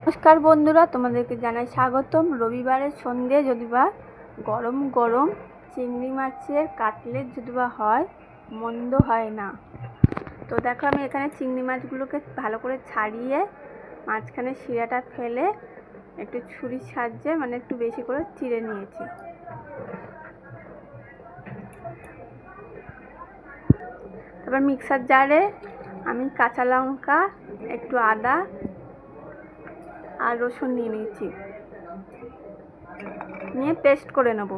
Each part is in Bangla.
নমস্কার বন্ধুরা, তোমাদেরকে জানাই স্বাগতম। রবিবারের সন্ধ্যে যদিবা গরম গরম চিংড়ি মাছের কাটলেট যদিবা হয়, মন্দ হয় না। তো দেখো, আমি এখানে চিংড়ি মাছগুলোকে ভালো করে ছাড়িয়ে মাঝখানে শিরাটা ফেলে একটু ছুরির সাহায্যে একটু বেশি করে চিড়ে নিয়েছি। তারপর মিক্সার জারে আমি কাঁচা লঙ্কা, একটু আদা আর রসুন নিয়ে নিয়েছি, নিয়ে পেস্ট করে নেব।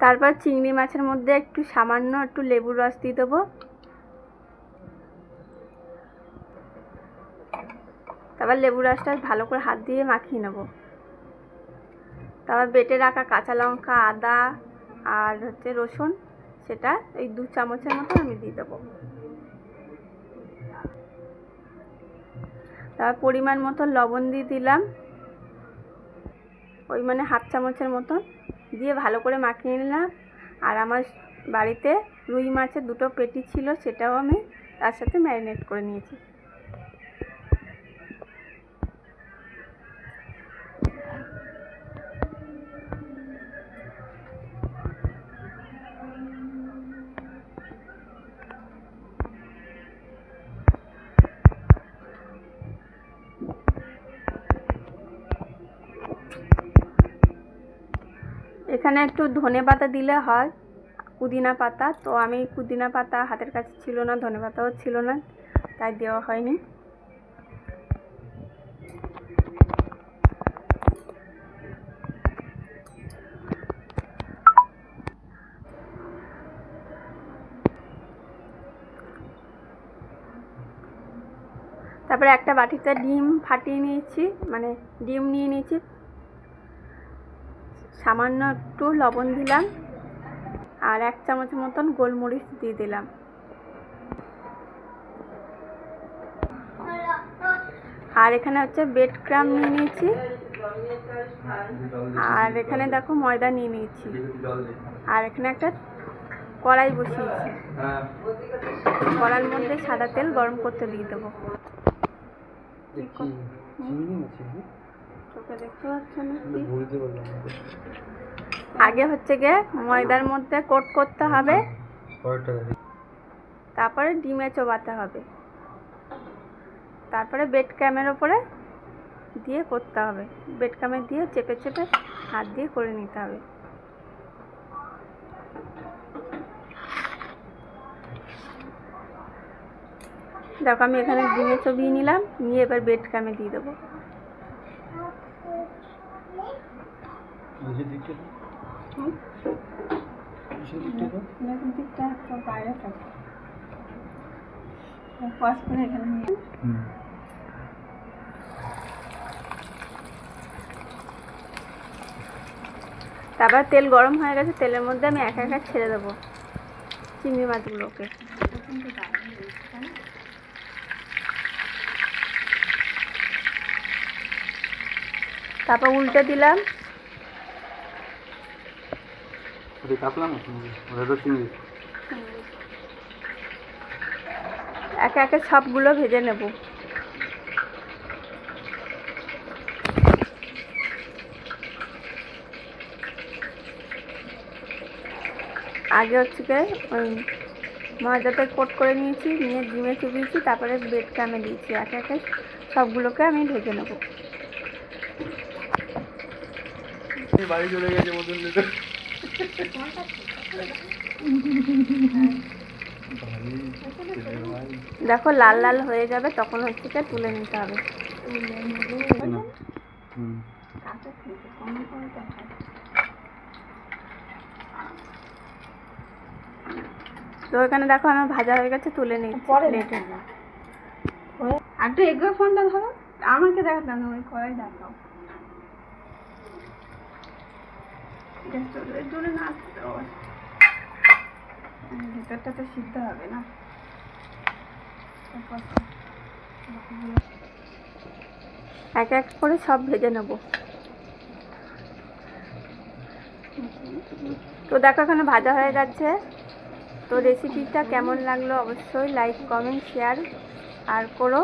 তারপর চিংড়ি মাছের মধ্যে সামান্য একটু লেবুর রস দিয়ে দেবো। তারপর লেবুর রসটা ভালো করে হাত দিয়ে মাখিয়ে নেব। তারপর বেটে রাখা কাঁচা লঙ্কা, আদা আর রসুন, সেটা এই 2 চামচের মতো আমি দিয়ে দেবো। তারপর পরিমাণ মতো লবণ দিয়ে দিলাম, ওই 1/2 চামচের মতন দিয়ে ভালো করে মাখিয়ে নিলাম। আর আমার বাড়িতে রুই মাছের 2টো পেটি ছিল, সেটাও আমি তার সাথে ম্যারিনেট করে নিয়েছি। এখানে একটু ধনে পাতা দিলে হয়, পুদিনা পাতা। তো আমি পুদিনা পাতা হাতের কাছে ছিল না, ধনে পাতাও ছিল না, তাই দেওয়া হয়নি। তারপরে একটা বাটিতে ডিম ফাটিয়ে নিয়েছি, ডিম নিয়ে নিয়েছি। সামান্য একটু লবণ দিলাম আর 1 চামচ মতন গোলমরিচ দিয়ে দিলাম। আর এখানে ব্রেড ক্রাম্ব নিয়ে নিয়েছি, আর এখানে দেখো ময়দা নিয়ে নিয়েছি। আর এখানে একটা কড়াই বসিয়েছি, কড়াইয়ের মধ্যে সাদা তেল গরম করতে দিয়ে দেবো। আগে ময়দার মধ্যে কোট করতে হবে, তারপরে ডিমে চোবাতে হবে, তারপরে ব্রেড ক্রাম্বের ওপরে দিয়ে করতে হবে। ব্রেড ক্রাম্বে দিয়ে চেপে চেপে হাত দিয়ে করে নিতে হবে। দেখো, আমি এখানে ডিমে চবিয়ে নিলাম, নিয়ে এবার ব্রেড ক্রাম্বে দিয়ে দেবো। তারপর তেল গরম হয়ে গেছে, তেলের মধ্যে আমি এক এক ছেড়ে দেবো চিংড়ি মাছগুলোকে। তারপর উল্টে দিলাম। একে একে সবগুলো ভেজে নেব। আগে ওই ময়দাতে কোট করে নিয়েছি, নিয়ে ডিমে চুবিয়েছি, তারপরে ব্রেড ক্রাম্বে দিয়েছি। একে একে সবগুলোকে আমি ভেজে নেব। বাড়ি চলে গেছে মতন। দেখো, লাল লাল হয়ে যাবে, তখন তুলে নিতে হবে। তো এখানে দেখো আমার ভাজা হয়ে গেছে, তুলে নিচ্ছি প্লেটে। একটু এগিয়ে ফোনটা ধরো, আমাকে দেখাতে না, ওই কড়াই দেখাও। জোরে না, ভিতরটা তো সিদ্ধ হবে না। এক এক করে সব ভেজে নেব। তো দেখো এখানে ভাজা হয়ে গেছে। তো রেসিপিটা কেমন লাগলো অবশ্যই লাইক কমেন্ট শেয়ার আর করো,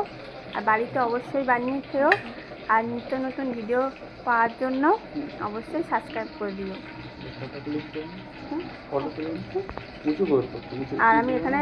আর বাড়িতে অবশ্যই বানিয়ে খেও, আর নিত্য নতুন ভিডিও পাওয়ার জন্য অবশ্যই সাবস্ক্রাইব করে দিও। আর আমি এখানে